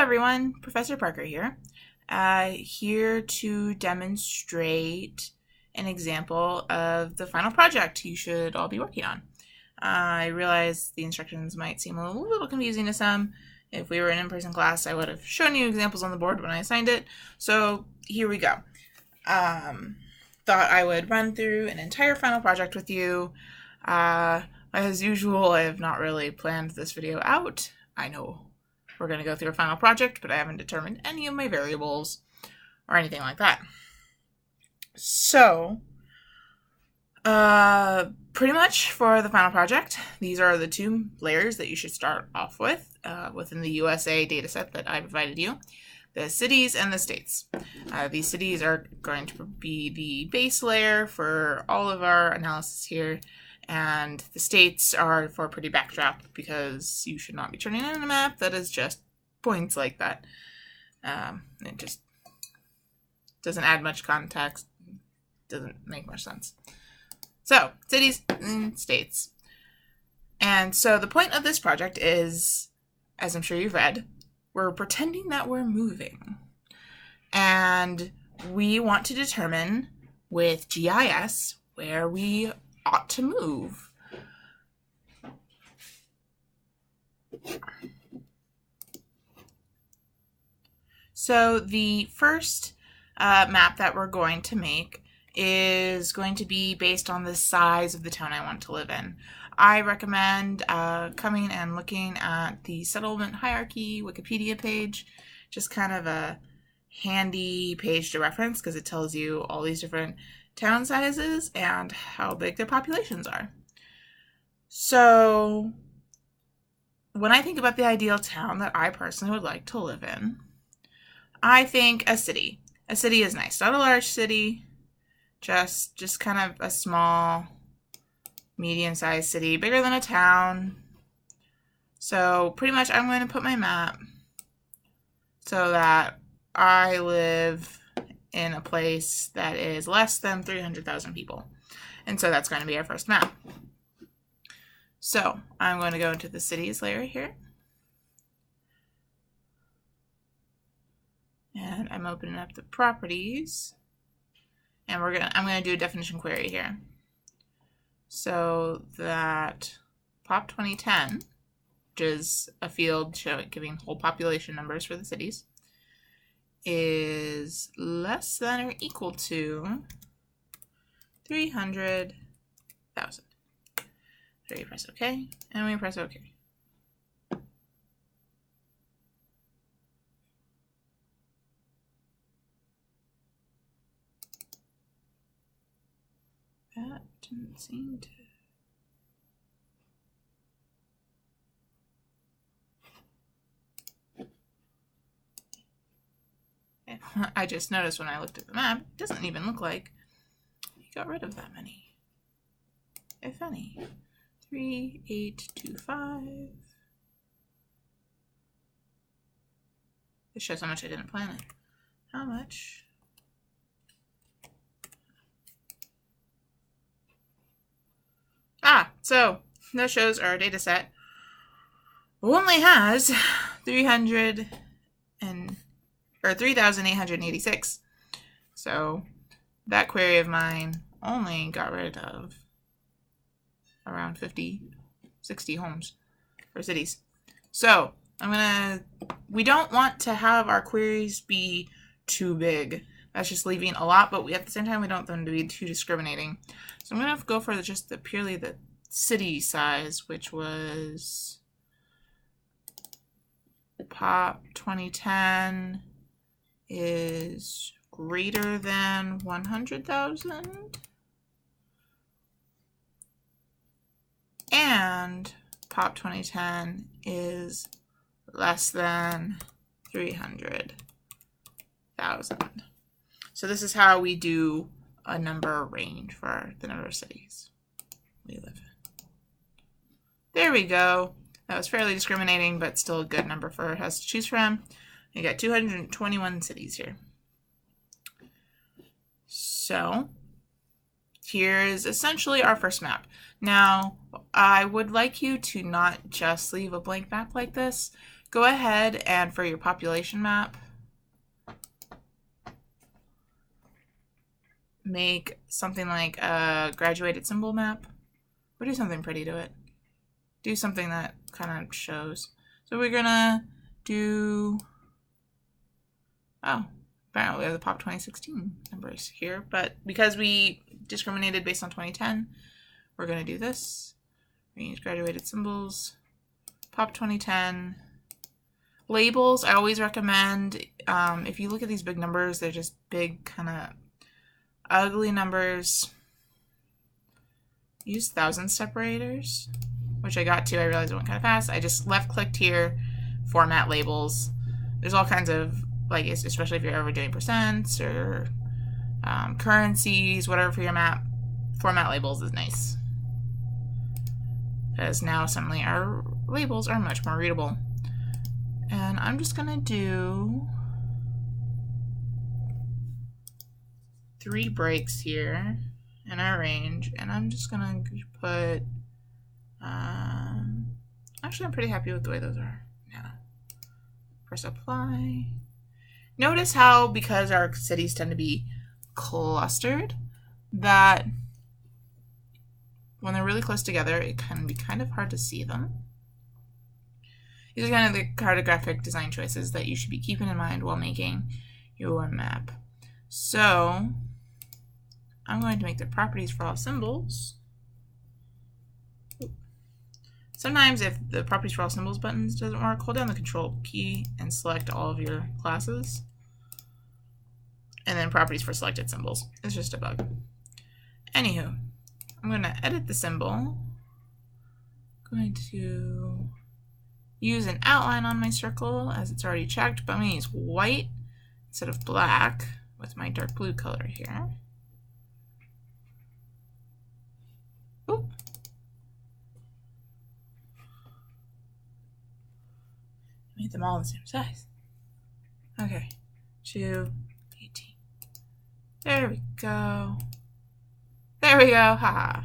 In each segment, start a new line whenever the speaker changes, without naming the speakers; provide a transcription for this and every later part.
everyone, Professor Parker here, here to demonstrate an example of the final project you should all be working on. I realize the instructions might seem a little confusing to some. If we were in in-person class, I would have shown you examples on the board when I assigned it. So here we go. Thought I would run through an entire final project with you. As usual, I have not really planned this video out. I know we're going to go through a final project, but I haven't determined any of my variables or anything like that. So, pretty much for the final project, these are the two layers that you should start off with within the USA dataset that I provided you. The cities and the states. These cities are going to be the base layer for all of our analysis here, and the states are for a pretty backdrop because you should not be turning in a map that is just points like that. It just doesn't add much context, doesn't make much sense. So, cities and states. And so the point of this project is, as I'm sure you've read, we're pretending that we're moving. And we want to determine with GIS where we ought to move. So the first map that we're going to make is going to be based on the size of the town I want to live in. I recommend coming and looking at the settlement hierarchy Wikipedia page, just kind of a handy page to reference because it tells you all these different town sizes and how big their populations are. So when I think about the ideal town that I personally would like to live in, I think a city. A city is nice, not a large city, just kind of a small, medium-sized city, bigger than a town. So pretty much I'm going to put my map so that I live in a place that is less than 300,000 people. And so that's going to be our first map. So I'm going to go into the cities layer here. And I'm opening up the properties. And I'm going to do a definition query here. So that Pop 2010, which is a field giving whole population numbers for the cities, is less than or equal to 300,000. So you press OK, and we press OK. That didn't seem to... I just noticed when I looked at the map, it doesn't even look like he got rid of that many, if any. 3, 8, 2, 5. This shows how much I didn't plan it. How much? So that shows our data set only has 3,886. So that query of mine only got rid of around 50, 60 homes or cities. So we don't want to have our queries be too big. That's just leaving a lot, but at the same time, we don't want them to be too discriminating. So I'm going to go for just purely the city size, which was Pop 2010 is greater than 100,000. And Pop 2010 is less than 300,000. So this is how we do a number range for the number of cities we live in. There we go. That was fairly discriminating, but still a good number for us to choose from. You got 221 cities here. So here is essentially our first map. Now, I would like you to not just leave a blank map like this. go ahead and for your population map, make something like a graduated symbol map, or do something pretty to it. Do something that kind of shows. So we're gonna do, oh, apparently we have the Pop 2016 numbers here, but because we discriminated based on 2010, we're gonna do this. We use graduated symbols, Pop 2010. Labels, I always recommend, if you look at these big numbers, they're just big, kind of ugly numbers. Use 1000 separators, which I got to. I realized it went kind of fast. I just left-clicked here, format labels. There's all kinds of, like, especially if you're ever doing percents or currencies, whatever for your map, format labels is nice. Because now suddenly our labels are much more readable. And I'm just gonna do 3 breaks here in our range, and I'm just gonna put, actually I'm pretty happy with the way those are. Yeah. Press apply. Notice how, because our cities tend to be clustered, that when they're really close together, it can be kind of hard to see them. These are kind of the cartographic design choices that you should be keeping in mind while making your map. So I'm going to make the properties for all symbols. Sometimes if the properties for all symbols buttons doesn't work, hold down the control key and select all of your classes. And then properties for selected symbols. It's just a bug. Anywho, I'm going to edit the symbol. I'm going to use an outline on my circle as it's already checked, but I'm going to use white instead of black with my dark blue color here. Oop. Made them all the same size. Okay, 2, 18. There we go. There we go, haha.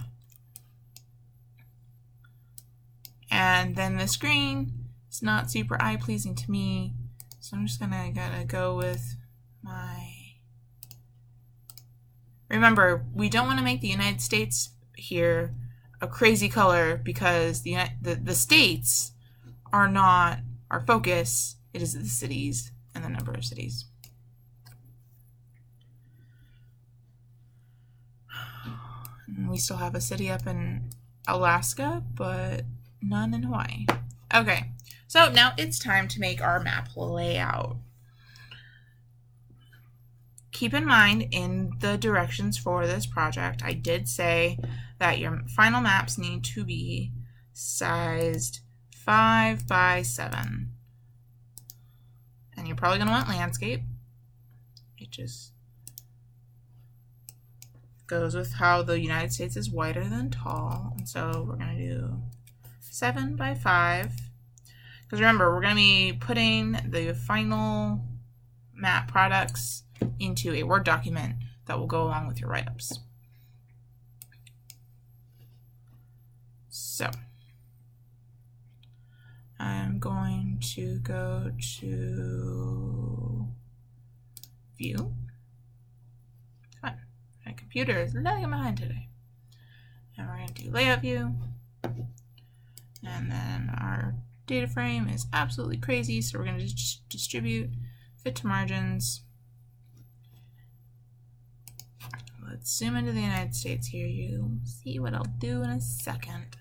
And then the screen is not super eye-pleasing to me, so I'm just gonna go with my... Remember, we don't want to make the United States here a crazy color because the states are not our focus. It is the cities and the number of cities. And we still have a city up in Alaska, but none in Hawaii. Okay, so now it's time to make our map layout. Keep in mind in the directions for this project, I did say that your final maps need to be sized 5 by 7. And you're probably going to want landscape. It just goes with how the United States is wider than tall. And so we're going to do 7 by 5. Because remember, we're going to be putting the final map products into a Word document that will go along with your write-ups. So I'm going to go to View. Come on, my computer is lagging behind today. And we're going to do Layout View. And then our data frame is absolutely crazy, so we're going to just distribute, fit to margins. Let's zoom into the United States here. You'll see what I'll do in a second.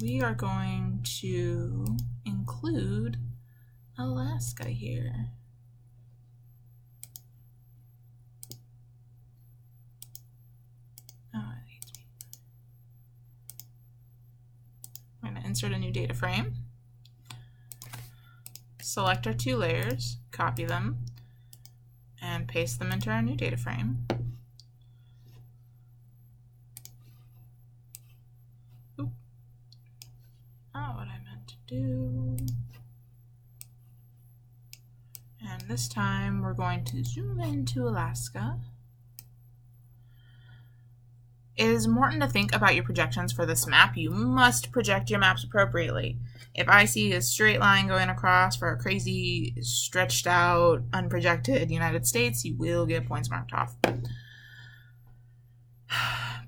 We are going to include Alaska here. Oh, it hates me. I'm going to insert a new data frame. Select our 2 layers, copy them, and paste them into our new data frame. Oop. not what I meant to do. And this time we're going to zoom into Alaska. It is important to think about your projections for this map. You must project your maps appropriately. If I see a straight line going across for a crazy, stretched out, unprojected United States, you will get points marked off.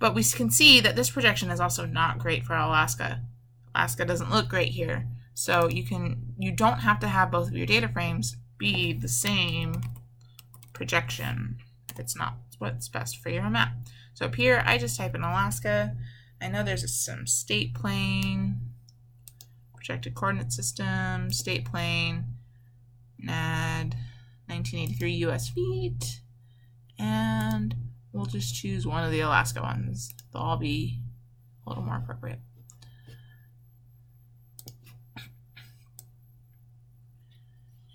But we can see that this projection is also not great for Alaska. Alaska doesn't look great here. So you don't have to have both of your data frames be the same projection. It's not what's best for your map. So up here, I just type in Alaska. I know there's some state plane, projected coordinate system, state plane, NAD 1983 US feet, and we'll just choose one of the Alaska ones. They'll all be a little more appropriate.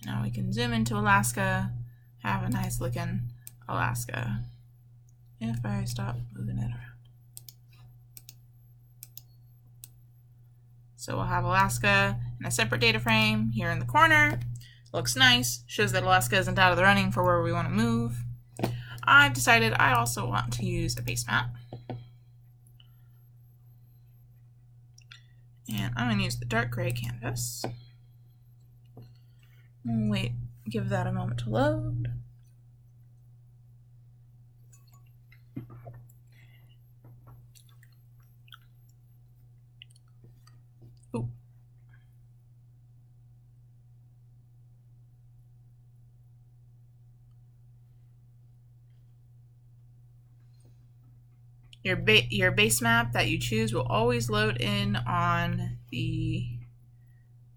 Now we can zoom into Alaska, have a nice looking Alaska. If I stop moving it around. So we'll have Alaska in a separate data frame here in the corner. Looks nice, shows that Alaska isn't out of the running for where we want to move. I've decided I also want to use a base map. And I'm going to use the dark gray canvas. Wait, give that a moment to load. Ooh. Your base map that you choose will always load in on the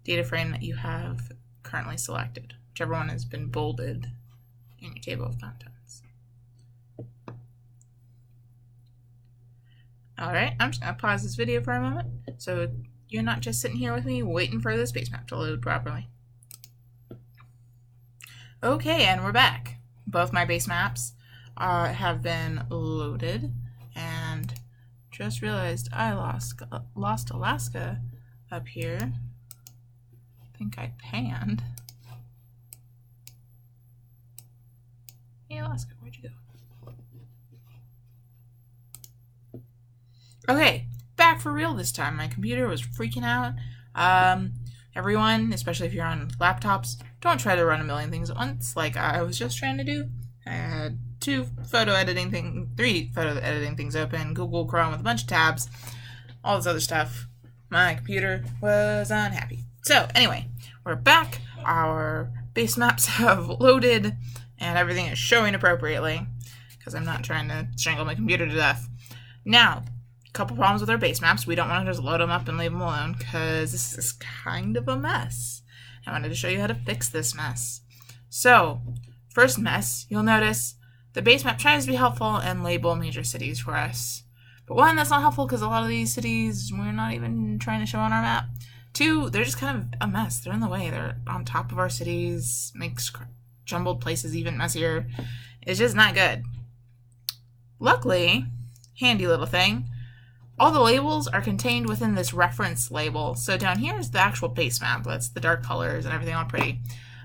data frame that you have currently selected, whichever one has been bolded in your table of contents. Alright, I'm just going to pause this video for a moment so you're not just sitting here with me waiting for this base map to load properly. Okay, and we're back. Both my base maps have been loaded, and just realized I lost Alaska up here. I think I panned. Hey Alaska, where'd you go? Okay, back for real this time. My computer was freaking out. Everyone, especially if you're on laptops, don't try to run a million things at once like I was just trying to do. I had 3 photo editing things open, Google Chrome with a bunch of tabs, all this other stuff. My computer was unhappy. So anyway, we're back. Our base maps have loaded and everything is showing appropriately because I'm not trying to strangle my computer to death. Now, a couple problems with our base maps. We don't want to just load them up and leave them alone because this is kind of a mess. I wanted to show you how to fix this mess. So, first mess, you'll notice the base map tries to be helpful and label major cities for us. But one, that's not helpful because a lot of these cities we're not even trying to show on our map. 2, they're just kind of a mess. They're in the way. They're on top of our cities, makes jumbled places even messier. It's just not good. Luckily, handy little thing, all the labels are contained within this reference label. So down here is the actual base map. That's the dark colors and everything all pretty.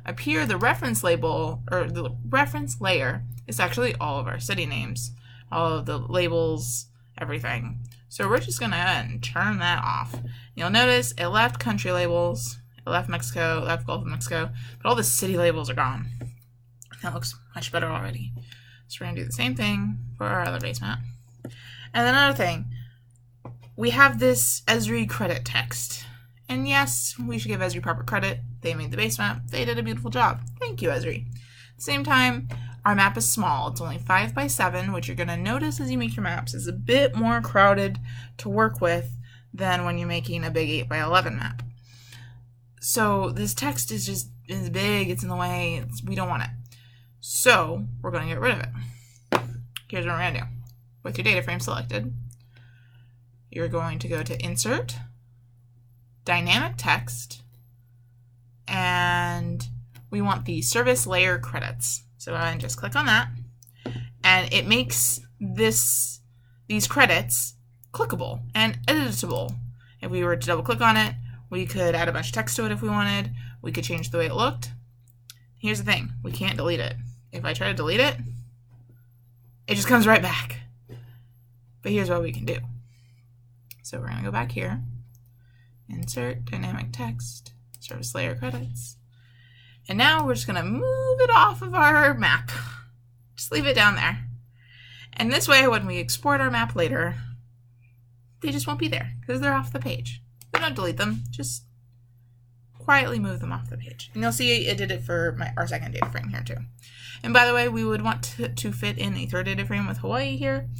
Up here, the reference label, or the reference layer, is actually all of our city names. All of the labels, everything. So we're just going to turn that off. You'll notice it left country labels, it left Mexico, it left Gulf of Mexico, but all the city labels are gone. That looks much better already. So we're going to do the same thing for our other base map. And then another thing, we have this Esri credit text. And yes, we should give Esri proper credit. They made the base map. They did a beautiful job. Thank you, Esri. At the same time, our map is small. It's only 5 by 7, which you're going to notice as you make your maps is a bit more crowded to work with than when you're making a big 8 by 11 map. So this text is big, it's in the way, we don't want it. So we're going to get rid of it. Here's what we're going to do. With your data frame selected, you're going to go to Insert, Dynamic Text, and we want the Service Layer Credits. So go ahead and just click on that, and it makes these credits clickable and editable. If we were to double click on it, We could add a bunch of text to it if we wanted. We could change the way it looked. Here's the thing. We can't delete it. If I try to delete it, it just comes right back. But here's what we can do. So we're going to go back here. Insert dynamic text. Service layer credits. And now we're just going to move it off of our map. Just leave it down there. And this way, when we export our map later, they just won't be there because they're off the page. We don't delete them, just quietly move them off the page. And you'll see it did it for our second data frame here too. And by the way, we would want to fit in a third data frame with Hawaii here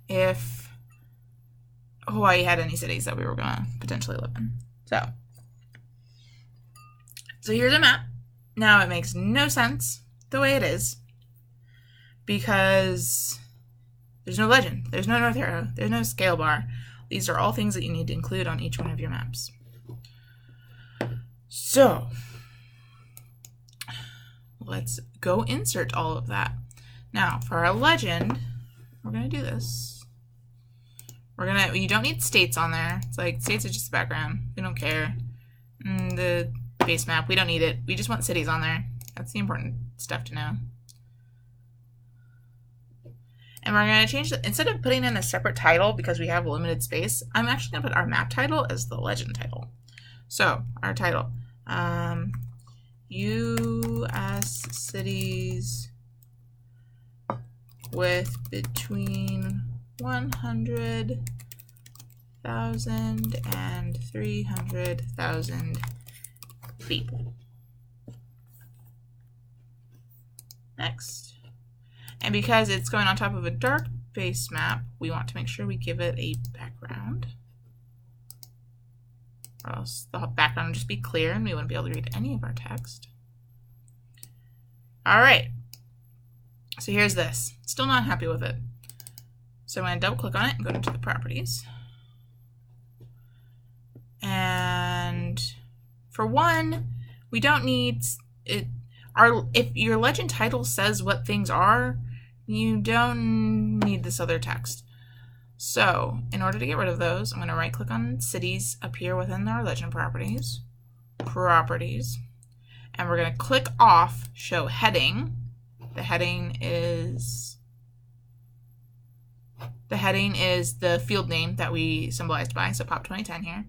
if Hawaii had any cities that we were going to potentially live in. So here's a map. Now it makes no sense the way it is because there's no legend, there's no north arrow, there's no scale bar. These are all things that you need to include on each one of your maps. So let's go insert all of that. Now for our legend, we're gonna do this. You don't need states on there. It's like states are just the background. We don't care. The base map, we don't need it. We just want cities on there. That's the important stuff to know. And we're going to change it. Instead of putting in a separate title because we have limited space, I'm actually going to put our map title as the legend title. So our title, U.S. cities with between 100,000 and 300,000 people. Next. And because it's going on top of a dark base map, we want to make sure we give it a background. Or else the background would just be clear and we wouldn't be able to read any of our text. Alright. So here's this. Still not happy with it. So I'm going to double click on it and go into the properties. And for one, we don't need it. If your legend title says what things are, you don't need this other text. So in order to get rid of those, I'm going to right click on cities up here within our legend properties, and we're going to click off show heading. The heading is the field name that we symbolized by, so pop 2010 here.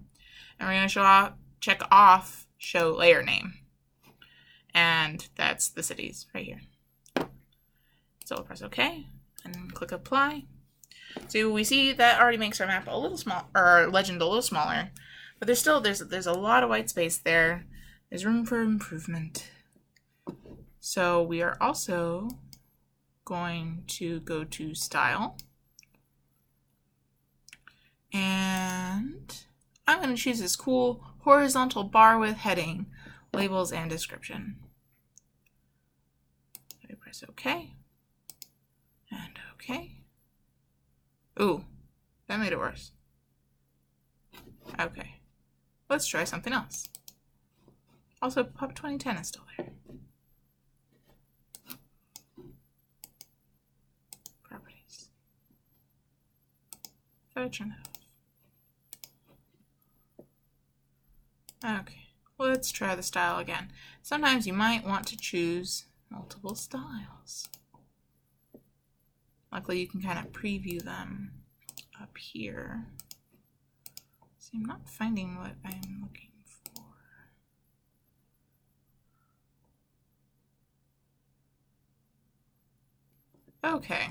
And we're going to check off show layer name. And that's the cities right here. So we'll press OK and click apply. So we see that already makes our map a little small, or our legend a little smaller, but there's a lot of white space there. There's room for improvement. So we are also going to go to style, and I'm going to choose this cool horizontal bar with heading, labels, and description. I press OK and OK. Ooh, that made it worse. Okay, let's try something else. Also, pop 2010 is still there. Properties. Gotta turn that off. Okay, let's try the style again. Sometimes you might want to choose multiple styles. Luckily, you can kind of preview them up here. See, I'm not finding what I'm looking for. Okay,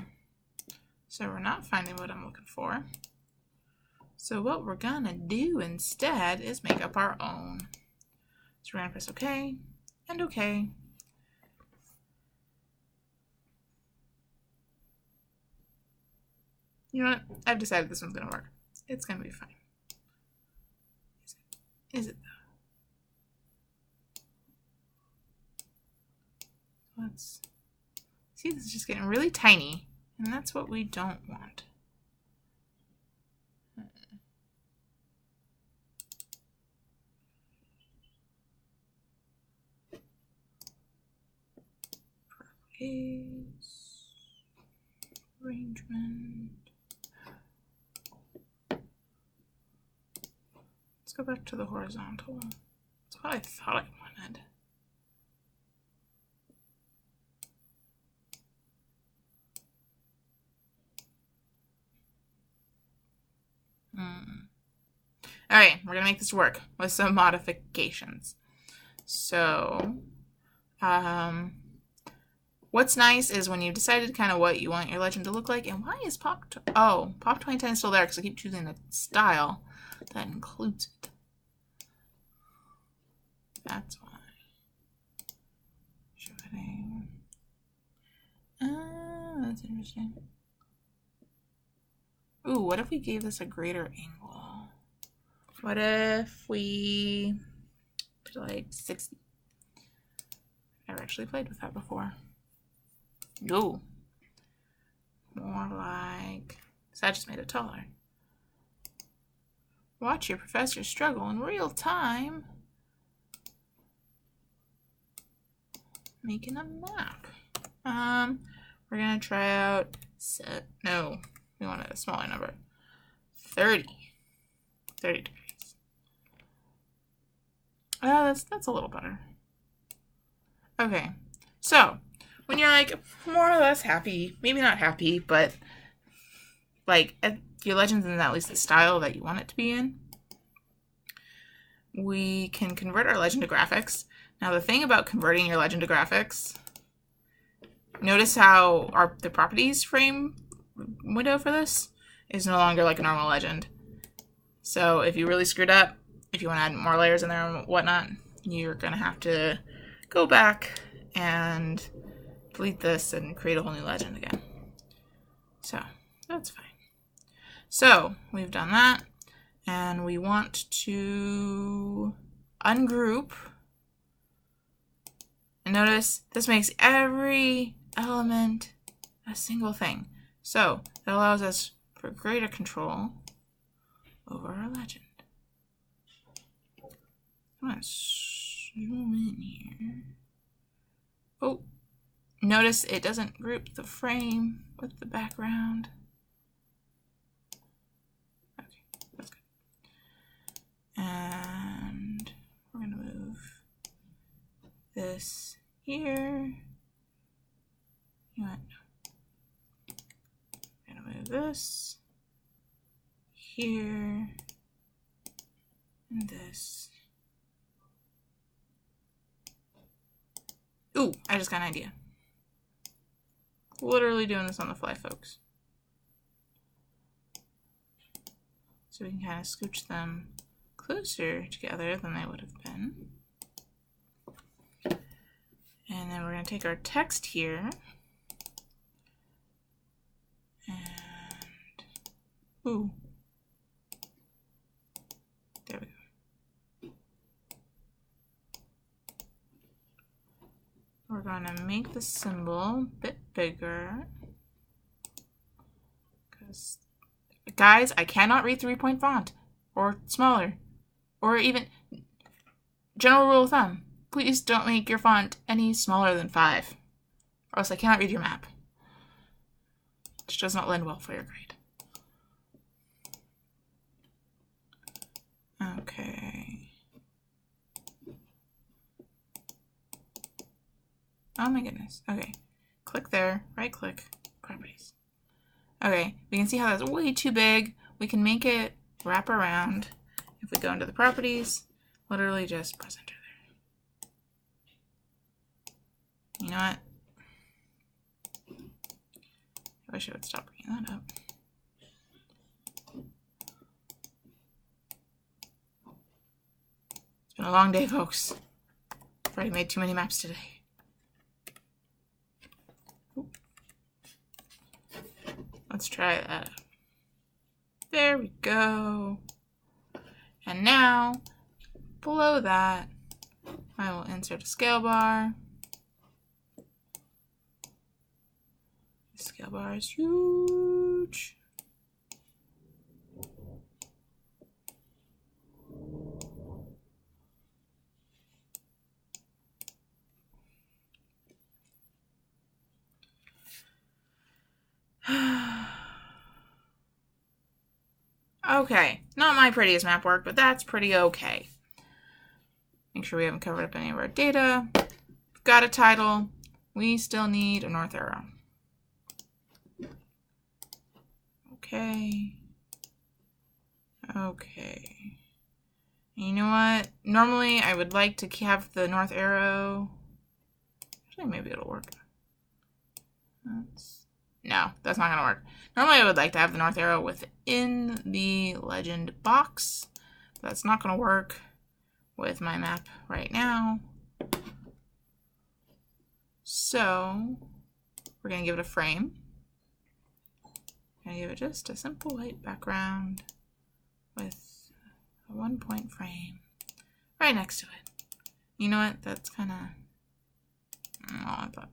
so we're not finding what I'm looking for. So what we're gonna do instead is make up our own. So we're gonna press OK and OK. You know what? I've decided this one's gonna work. It's gonna be fine. Is it though? Let's see, this is just getting really tiny, and that's what we don't want. Properties, arrangement. Let's go back to the horizontal. That's what I thought I wanted. All right, we're gonna make this work with some modifications. So, what's nice is when you've decided kind of what you want your legend to look like, and why is Pop 2010 still there? Because I keep choosing the style that includes it. That's why. Shredding. That's interesting. Ooh, what if we gave this a greater angle? What if we did like 60? I've actually played with that before. No. More like... So I just made it taller. Watch your professor struggle in real time. Making a map. We're gonna try out no, we want a smaller number. 30 degrees. That's a little better. Okay, so when you're like more or less happy, maybe not happy, but like your legend's in at least the style that you want it to be in, we can convert our legend to graphics. Now the thing about converting your legend to graphics, notice how the properties frame window for this is no longer like a normal legend. So if you really screwed up, if you want to add more layers in there and whatnot, you're going to have to go back and delete this and create a whole new legend again. So that's fine. So we've done that, and we want to ungroup. And notice this makes every element a single thing. So that allows us for greater control over our legend. I'm going to zoom in here. Oh, notice it doesn't group the frame with the background. Okay, that's good. And we're going to move this here. You know what? I'm going to move this here and this. Ooh, I just got an idea. Literally doing this on the fly, folks. So we can kind of scooch them closer together than they would have been. And then we're going to take our text here. And, ooh. There we go. We're going to make the symbol a bit bigger. Because, guys, I cannot read 3-point font. Or smaller. Or even, general rule of thumb, please don't make your font any smaller than 5. Or else I cannot read your map. Which does not lend well for your grade. Okay. Oh my goodness. Okay. Click there. Right click. Properties. Okay. We can see how that's way too big. We can make it wrap around. If we go into the properties, literally just press enter there. You know what? I wish I would stop bringing that up. It's been a long day, folks. I've already made too many maps today. Let's try that. There we go. And now, below that, I will insert a scale bar. The scale bar is huge. Okay, not my prettiest map work, but that's pretty okay. Make sure we haven't covered up any of our data. We've got a title. We still need a north arrow. Okay. Okay. You know what? Normally I would like to have the north arrow. Actually, maybe it'll work. No, that's not going to work. Normally I would like to have the north arrow within the legend box. But that's not going to work with my map right now. So we're going to give it a frame. I'm going to give it just a simple white background with a 1-point frame right next to it. You know what? That's kind of... I thought.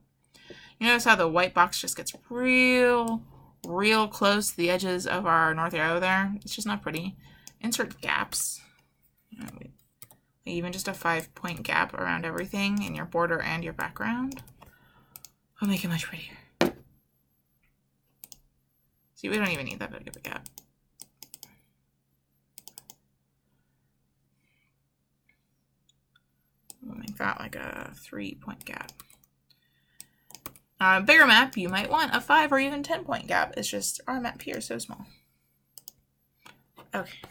You notice how the white box just gets real close to the edges of our north arrow there? It's just not pretty. Insert gaps. Even just a 5-point gap around everything in your border and your background will make it much prettier. See, we don't even need that big of a gap. We'll make that like a 3-point gap. On a bigger map, you might want a 5 or even 10-point gap. It's just our map here is so small. Okay.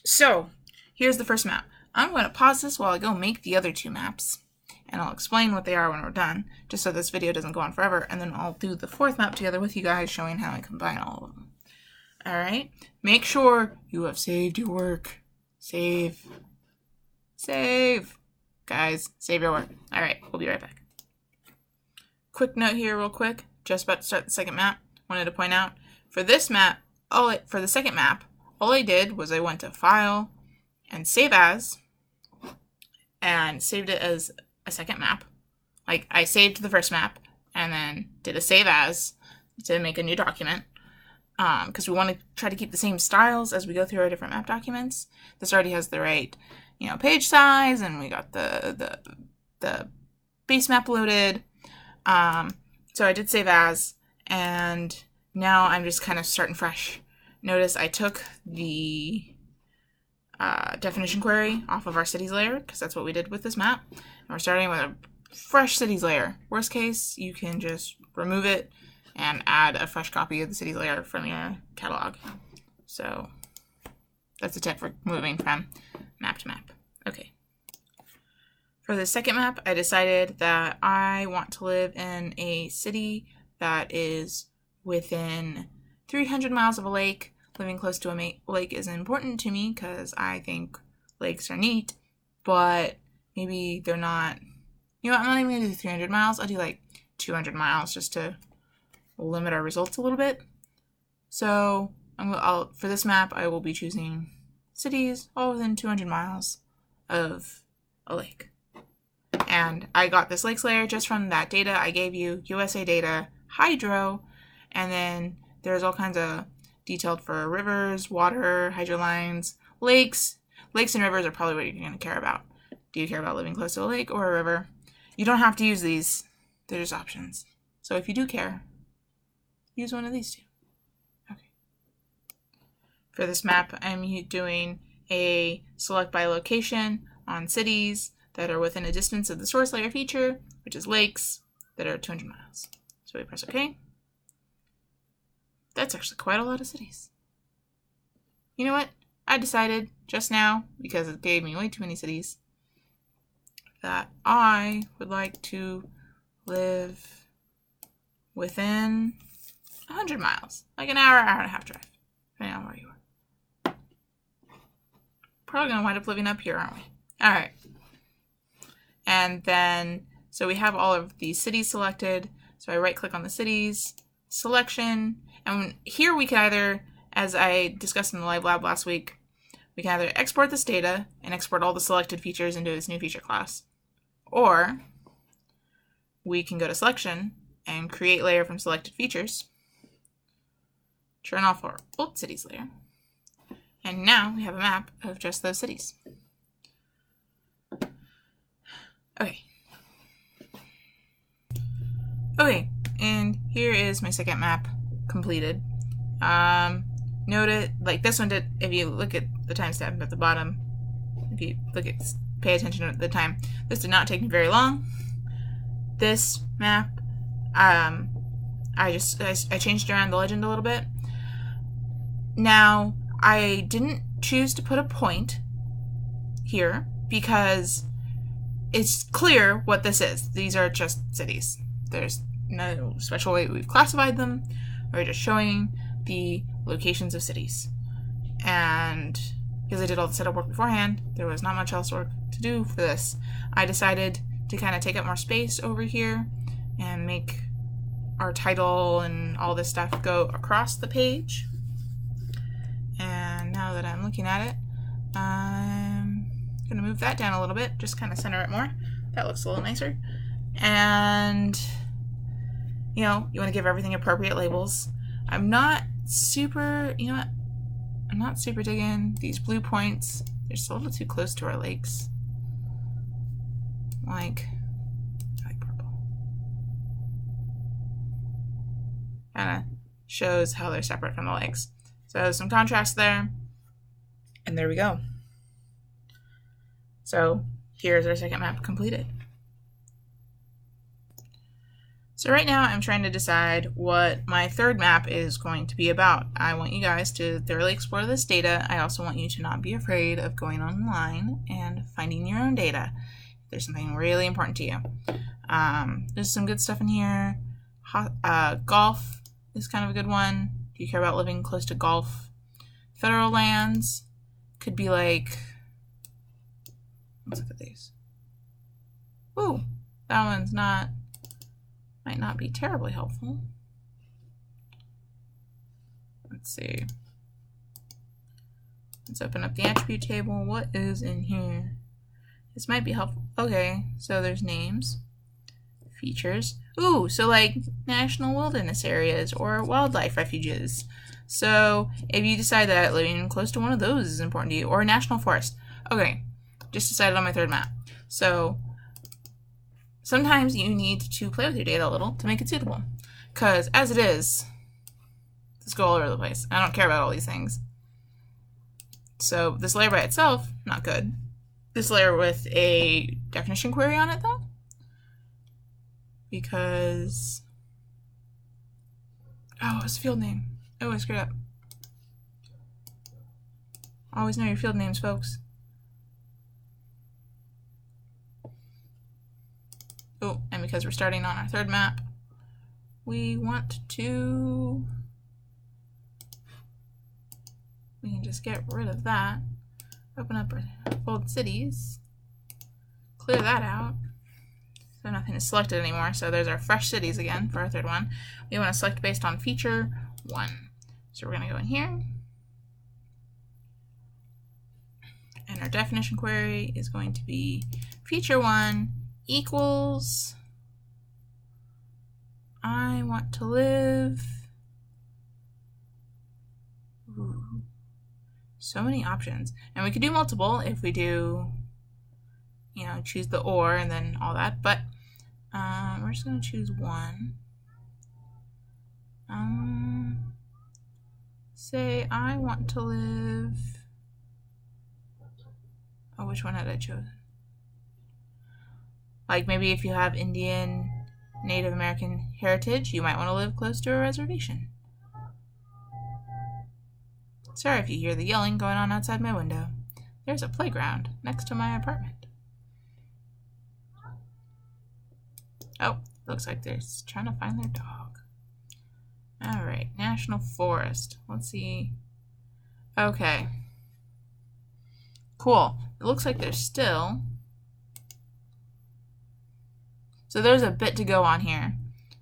So, here's the first map. I'm going to pause this while I go make the other 2 maps. And I'll explain what they are when we're done, just so this video doesn't go on forever. And then I'll do the 4th map together with you guys, showing how I combine all of them. Alright? Make sure you have saved your work. Save. Save. Guys, save your work. Alright, we'll be right back. Quick note here real quick. Just about to start the second map. Wanted to point out, for this map, for the second map, all I did was I went to File and Save As, and saved it as a second map. Like, I saved the first map, and then did a Save As to make a new document. Because we want to try to keep the same styles as we go through our different map documents. This already has the right, page size, and we got the base map loaded. So I did Save As, and now I'm just kind of starting fresh. Notice I took the definition query off of our cities layer, because that's what we did with this map. And we're starting with a fresh cities layer. Worst case, you can just remove it and add a fresh copy of the cities layer from your catalog. So that's a tip for moving from map to map. Okay. For the second map, I decided that I want to live in a city that is within 300 miles of a lake. Living close to a lake is important to me because I think lakes are neat, but maybe they're not. I'm not even going to do 300 miles. I'll do like 200 miles just to limit our results a little bit. So for this map, I will be choosing cities all within 200 miles of a lake. And I got this lakes layer just from that data I gave you, USA data, hydro, and then there's all kinds of detailed for rivers, water, hydro lines, lakes. Lakes and rivers are probably what you're going to care about. Do you care about living close to a lake or a river? You don't have to use these. They're just options. So if you do care, use one of these 2. Okay. For this map, I'm doing a select by location on cities that are within a distance of the source layer feature, which is lakes that are 200 miles. So we press OK. That's actually quite a lot of cities. You know what? I decided just now, because it gave me way too many cities, that I would like to live within 100 miles. Like an hour and a half drive, depending on where you are. Probably going to wind up living up here, aren't we? All right. And then, so we have all of these cities selected. So I right-click on the cities, selection, and here we can either, as I discussed in the live lab last week, we can either export this data and export all the selected features into this new feature class, or we can go to selection and create layer from selected features, turn off our old cities layer, and now we have a map of just those cities. Okay. Okay, and here is my second map completed. Note it, like this one did, if you look at the timestamp at the bottom, if you pay attention to the time, this did not take me very long. This map, I changed around the legend a little bit. Now, I didn't choose to put a point here because it's clear what this is. These are just cities. There's no special way we've classified them. We're just showing the locations of cities. And because I did all the setup work beforehand, there was not much else work to do for this. I decided to kind of take up more space over here and make our title and all this stuff go across the page. And now that I'm looking at it, I'm going to move that down a little bit, just kind of center it more. That looks a little nicer. And, you know, you want to give everything appropriate labels. I'm not super, you know what? I'm not super digging these blue points. They're just a little too close to our lakes. I like purple. Kind of shows how they're separate from the lakes. So some contrast there. And there we go. So here's our second map completed. So right now I'm trying to decide what my third map is going to be about. I want you guys to thoroughly explore this data. I also want you to not be afraid of going online and finding your own data. If there's something really important to you. There's some good stuff in here. Golf is kind of a good one. Do you care about living close to golf? Federal lands could be like, let's look at these. Ooh, that one's might not be terribly helpful. Let's see. Let's open up the attribute table. What is in here? This might be helpful. Okay, so there's names, features. Ooh, so like national wilderness areas or wildlife refuges. So if you decide that living close to one of those is important to you, or a national forest. Okay, just decided on my third map. So sometimes you need to play with your data a little to make it suitable. Because as it is, let's go all over the place. I don't care about all these things. So this layer by itself, not good. This layer with a definition query on it though. Because, oh, it's a field name. Oh, I screwed up. Always know your field names, folks. Oh, and because we're starting on our third map, we can just get rid of that. Open up our fold cities, clear that out. So nothing is selected anymore. So there's our fresh cities again for our third one. We want to select based on feature 1. So we're going to go in here. And our definition query is going to be feature 1 equals I want to live. Ooh, so many options. And we could do multiple if we do, you know, choose the or and then all that. But we're just going to choose 1. Say I want to live. Oh, which one had I chosen? Like maybe if you have Indian, Native American heritage, you might want to live close to a reservation. Sorry if you hear the yelling going on outside my window. There's a playground next to my apartment. Oh, looks like they're trying to find their dog. Alright, National Forest. Let's see. Okay. Cool. It looks like there's still... So there's a bit to go on here.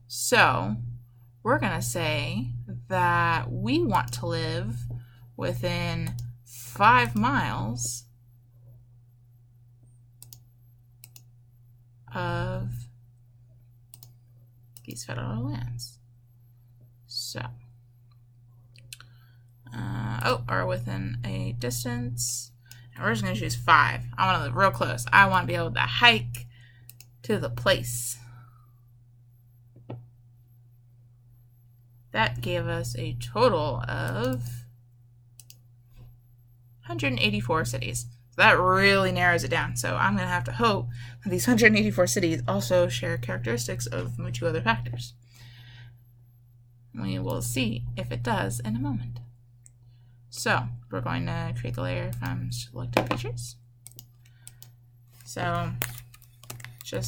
So we're going to say that we want to live within 5 miles of these federal lands. So, or within a distance. And we're just going to choose 5. I want to live real close. I want to be able to hike to the place that gave us a total of 184 cities. So that really narrows it down. So I'm going to have to hope that these 184 cities also share characteristics of my 2 other factors. We will see if it does in a moment. So we're going to create the layer from selected features. So you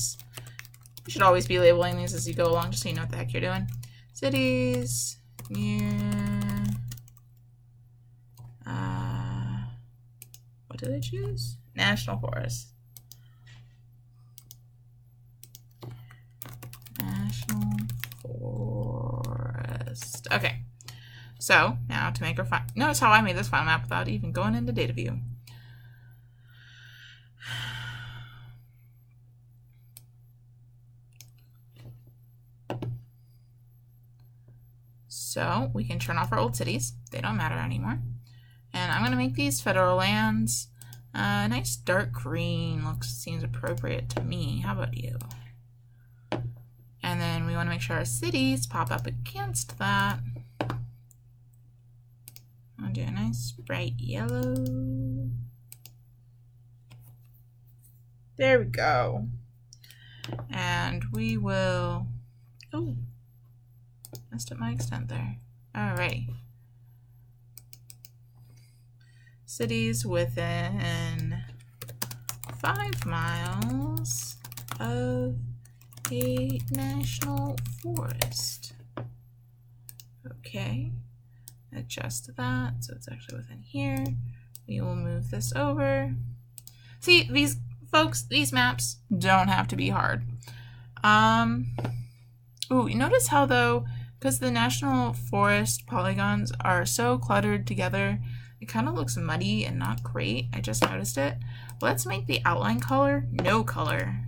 should always be labeling these as you go along, just so you know what the heck you're doing. Cities near, what did I choose? National Forest. National Forest. Okay. So now to make our file, notice how I made this file map without even going into data view. So we can turn off our old cities. They don't matter anymore. And I'm going to make these federal lands a nice dark green. Seems appropriate to me. How about you? And then we want to make sure our cities pop up against that. I'll do a nice bright yellow. There we go. And we will, oh, messed up my extent there. Alrighty. Cities within 5 miles of a national forest. Okay. Adjust that so it's actually within here. We will move this over. See, these folks, these maps don't have to be hard. Ooh, you notice how though, because the national forest polygons are so cluttered together, it kind of looks muddy and not great. I just noticed it. Let's make the outline color no color.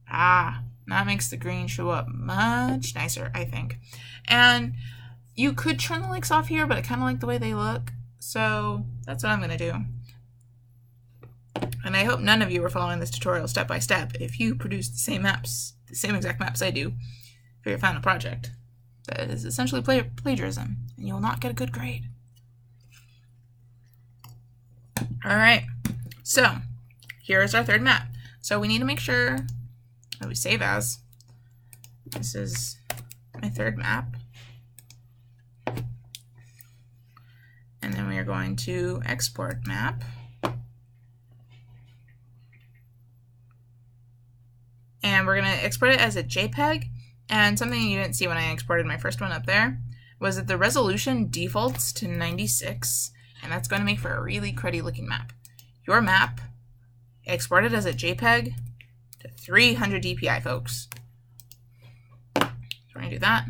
Ah, that makes the green show up much nicer, I think. And you could trim the lakes off here, but I kind of like the way they look. So that's what I'm going to do. And I hope none of you are following this tutorial step by step if you produce the same maps, the same exact maps I do for your final project. That is essentially plagiarism, and you will not get a good grade. Alright, so here's our third map. So we need to make sure that we save as. This is my third map. And then we are going to export map. And we're going to export it as a JPEG. And something you didn't see when I exported my first one up there was that the resolution defaults to 96. And that's going to make for a really cruddy looking map. Your map exported as a JPEG to 300 DPI, folks. So we're going to do that.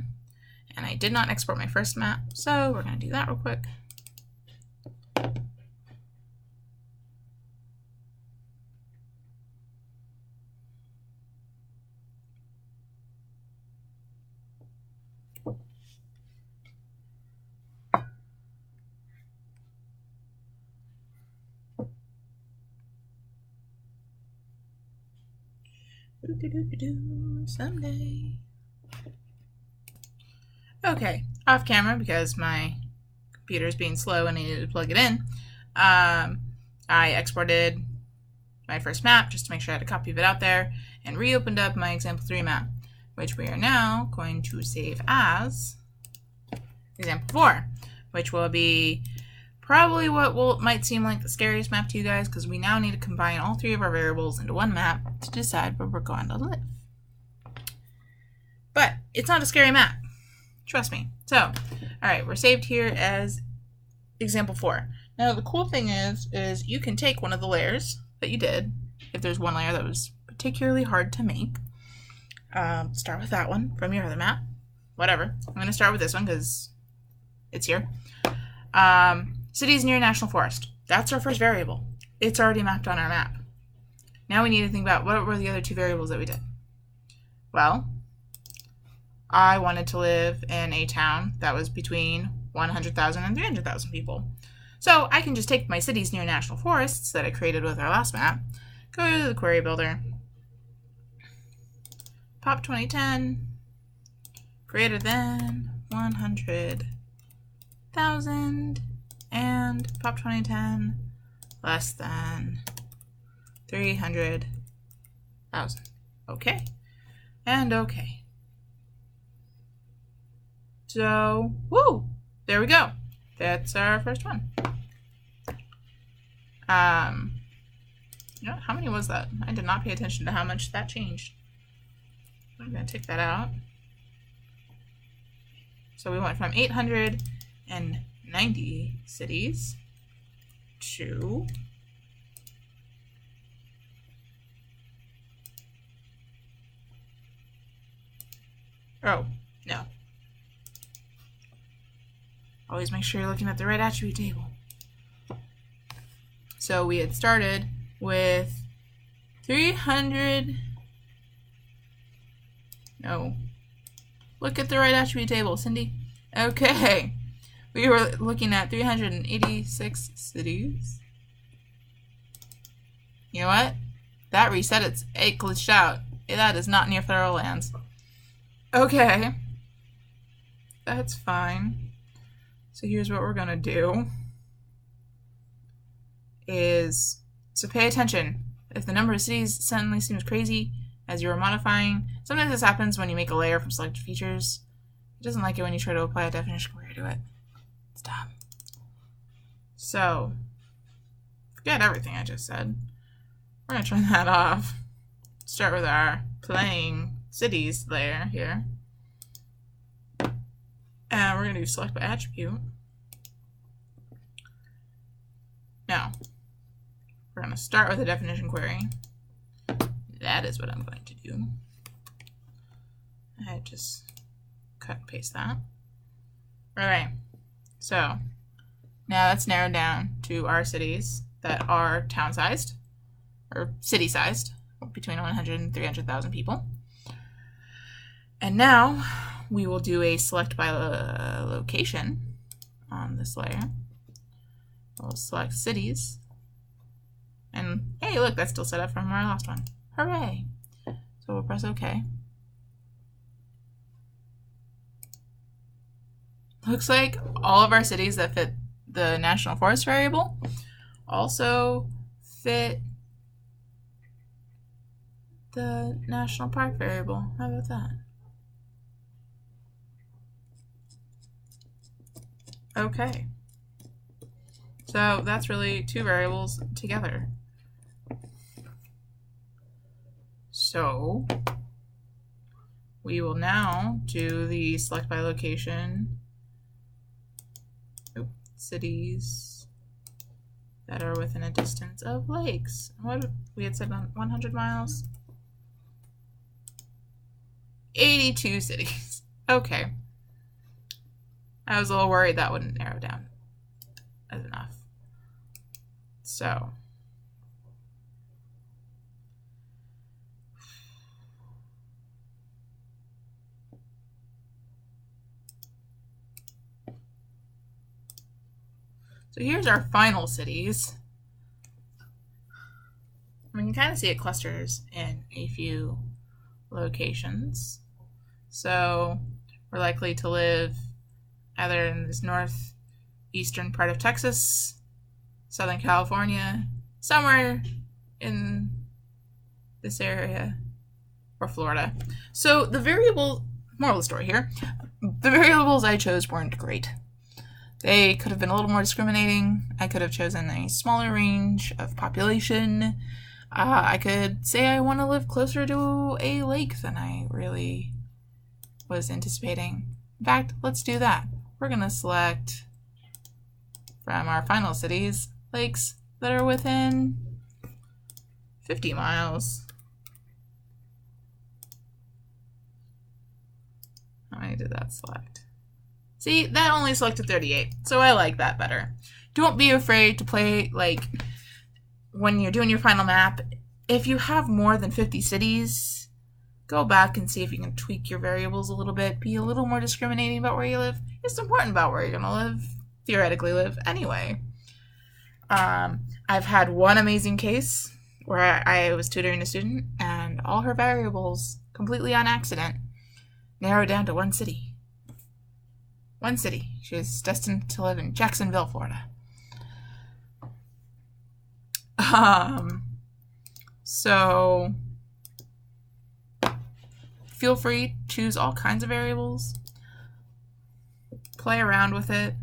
And I did not export my first map, so we're going to do that real quick. Someday. Okay, off camera because my computer is being slow and I needed to plug it in. I exported my first map just to make sure I had a copy of it out there and reopened up my example 3 map, which we are now going to save as example 4, which will be probably what might seem like the scariest map to you guys, because we now need to combine all 3 of our variables into one map to decide where we're going to live. But it's not a scary map. Trust me. So, all right, we're saved here as example 4. Now, the cool thing is you can take one of the layers that you did, if there's one layer that was particularly hard to make. Start with that one from your other map. Whatever. I'm going to start with this one because it's here. Cities near national forest. That's our first variable. It's already mapped on our map. Now we need to think about what were the other 2 variables that we did. Well, I wanted to live in a town that was between 100,000 and 300,000 people. So I can just take my cities near national forests that I created with our last map, go to the query builder, pop 2010, greater than 100,000 and pop 2010 less than 300,000. Okay. And okay. So, woo! There we go. That's our first one. Yeah, how many was that? I did not pay attention to how much that changed. I'm going to take that out. So we went from 890 cities to oh, no. Always make sure you're looking at the right attribute table. So we had started with 300. No. Look at the right attribute table, Cindy. Okay. We were looking at 386 cities. You know what? That reset it glitched out. That is not near federal lands. Okay. That's fine. So here's what we're gonna do. So pay attention. If the number of cities suddenly seems crazy as you are modifying, sometimes this happens when you make a layer from selected features. It doesn't like it when you try to apply a definition query to it. Stop. So, forget everything I just said. We're gonna turn that off. Start with our playing cities layer here. And we're gonna do select by attribute. Now, we're going to start with a definition query. That is what I'm going to do. I just cut and paste that. Alright, so now that's narrowed down to our cities that are town-sized, or city-sized, between 100 and 300,000 people. And now we will do a select by location on this layer. We'll select cities. And hey, look, that's still set up from our last one. Hooray! So we'll press OK. Looks like all of our cities that fit the National Forest variable also fit the National Park variable. How about that? Okay. So that's really two variables together. So we will now do the select by location cities that are within a distance of lakes. What we had said on 100 miles? 82 cities. Okay. I was a little worried that wouldn't narrow down as enough. So here's our final cities. I mean, you can kind of see it clusters in a few locations. So we're likely to live either in this northeastern part of Texas, Southern California, somewhere in this area, or Florida. So the variable, moral of the story here, the variables I chose weren't great. They could have been a little more discriminating. I could have chosen a smaller range of population. I could say I want to live closer to a lake than I really was anticipating. In fact, let's do that. We're going to select from our final cities lakes that are within 50 miles. How many did that select? See, that only selected 38, so I like that better. Don't be afraid to play, like, when you're doing your final map. If you have more than 50 cities, go back and see if you can tweak your variables a little bit. Be a little more discriminating about where you live. It's important about where you're going to live, theoretically live, anyway. I've had one amazing case where I was tutoring a student, and all her variables, completely on accident, narrowed down to one city. One city. She is destined to live in Jacksonville, Florida. So feel free to choose all kinds of variables. Play around with it.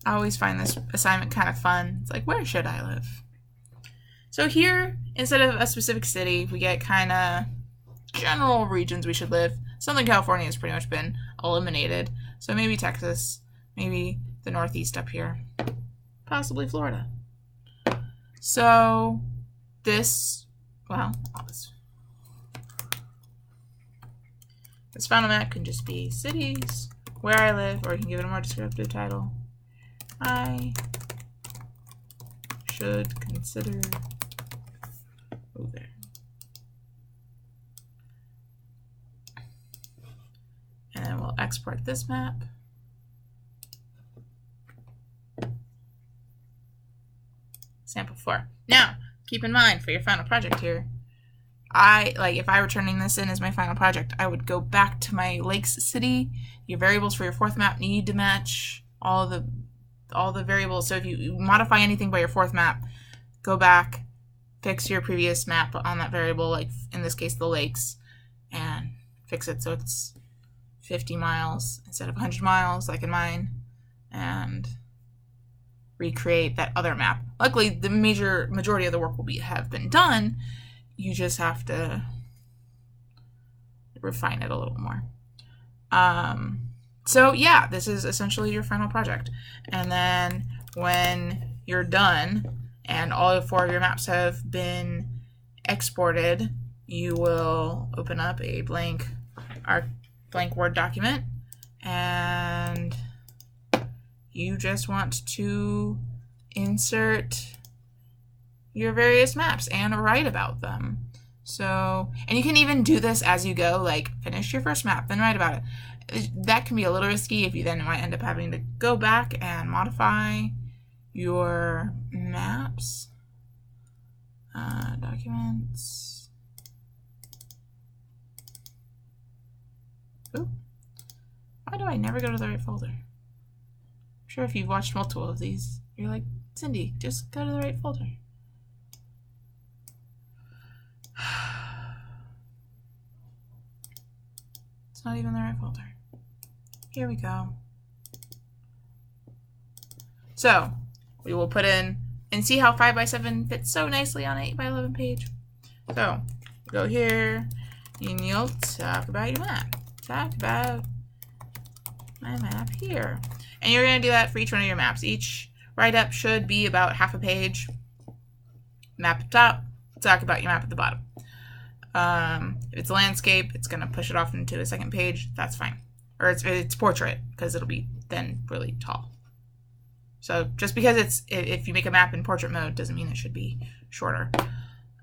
I always find this assignment kind of fun. It's like, where should I live? So here, instead of a specific city, we get kind of general regions we should live. Southern California has pretty much been eliminated. So maybe Texas, maybe the Northeast up here, possibly Florida. So this final map can just be cities, where I live, or you can give it a more descriptive title. I should consider moving. And then we'll export this map. Sample 4. Now, keep in mind for your final project here, if I were turning this in as my final project, I would go back to my lakes city. Your variables for your fourth map need to match all the variables. So if you modify anything by your fourth map, go back, fix your previous map on that variable, like in this case the lakes, and fix it so it's 50 miles instead of 100 miles like in mine, and recreate that other map. Luckily, the majority of the work will have been done. You just have to refine it a little more. So yeah, this is essentially your final project. And then when you're done and all 4 of your maps have been exported, you will open up a blank Word document, and you just want to insert your various maps and write about them. So, and you can even do this as you go, like finish your first map, then write about it. That can be a little risky if you then might end up having to go back and modify your maps. Documents. Oop. Why do I never go to the right folder? I'm sure if you've watched multiple of these, you're like, Cindy, just go to the right folder. It's not even the right folder. Here we go. So we will put in and see how 5x7 fits so nicely on an 8x11 page. So go here and you'll talk about your map. Talk about my map here. And you're going to do that for each one of your maps. Each write-up should be about half a page. Map at the top, talk about your map at the bottom. If it's landscape, it's going to push it off into a second page. That's fine. Or it's portrait, because it'll be then really tall. So just because if you make a map in portrait mode doesn't mean it should be shorter,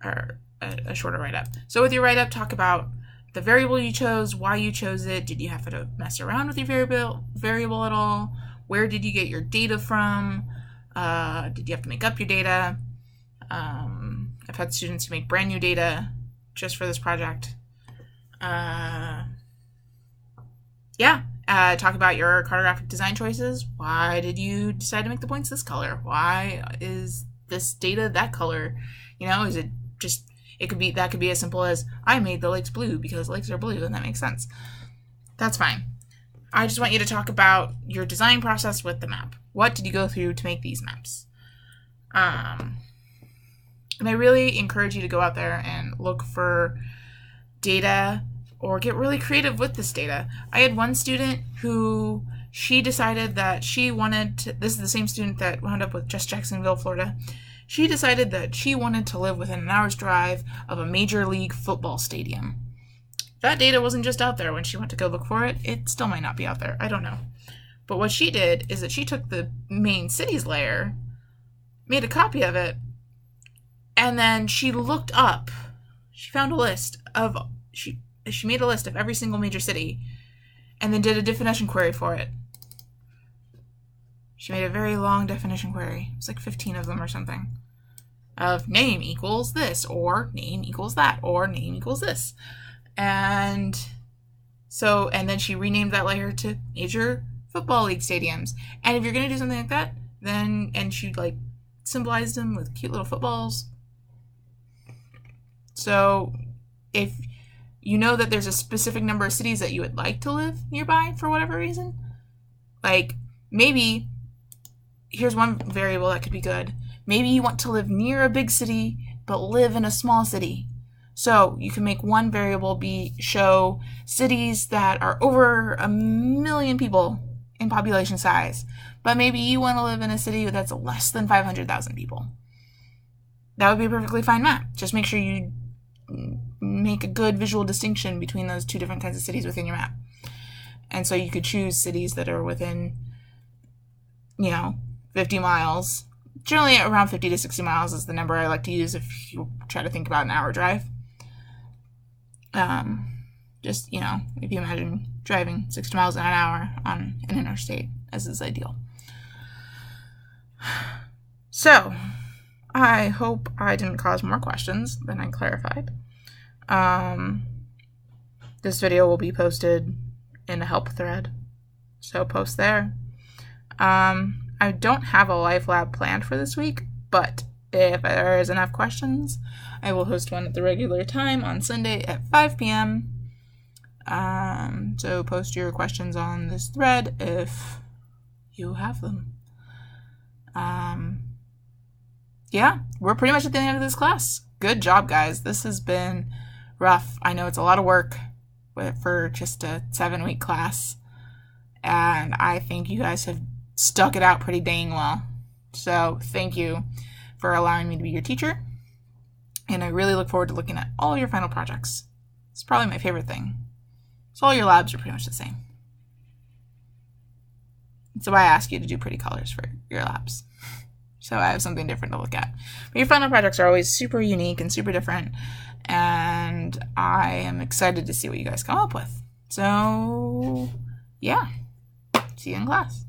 or a shorter write-up. So with your write-up, talk about the variable you chose, why you chose it, did you have to mess around with your variable at all, where did you get your data from, did you have to make up your data. I've had students who make brand new data just for this project. Talk about your cartographic design choices. Why did you decide to make the points this color? Why is this data that color? You know, is it just, that could be as simple as, I made the lakes blue because lakes are blue, and that makes sense. That's fine. I just want you to talk about your design process with the map. What did you go through to make these maps? And I really encourage you to go out there and look for data or get really creative with this data. I had one student who, she decided that she wanted to, this is the same student that wound up with just Jacksonville, Florida. She decided that she wanted to live within an hour's drive of a major league football stadium. That data wasn't just out there when she went to go look for it. It still might not be out there. I don't know. But what she did is that she took the main cities layer, made a copy of it, and then she looked up. She found a list of, she made a list of every single major city and then did a definition query for it. She made a very long definition query. It was like 15 of them or something. of name equals this, or name equals that, or name equals this. And so, and then she renamed that layer to major football league stadiums. And if you're going to do something like that, then, and she like symbolized them with cute little footballs. So if you know that there's a specific number of cities that you would like to live nearby for whatever reason, like maybe, here's one variable that could be good. Maybe you want to live near a big city, but live in a small city. So you can make one variable show cities that are over 1 million people in population size, but maybe you want to live in a city that's less than 500,000 people. That would be a perfectly fine map. Just make sure you make a good visual distinction between those two different kinds of cities within your map. And so you could choose cities that are within, 50 miles. Generally around 50 to 60 miles is the number I like to use if you try to think about an hour drive. Just, if you imagine driving 60 miles an hour on an interstate, as is ideal. So, I hope I didn't cause more questions than I clarified. This video will be posted in a help thread, so post there. I don't have a life lab planned for this week, but if there is enough questions, I will host one at the regular time on Sunday at 5 p.m. So post your questions on this thread if you have them. Yeah, we're pretty much at the end of this class. Good job, guys. This has been rough. I know it's a lot of work for just a 7-week class, and I think you guys have stuck it out pretty dang well. So thank you for allowing me to be your teacher, and I really look forward to looking at all your final projects. It's probably my favorite thing. So all your labs are pretty much the same. So I ask you to do pretty colors for your labs. So I have something different to look at. But your final projects are always super unique and super different, and I am excited to see what you guys come up with. So yeah, see you in class.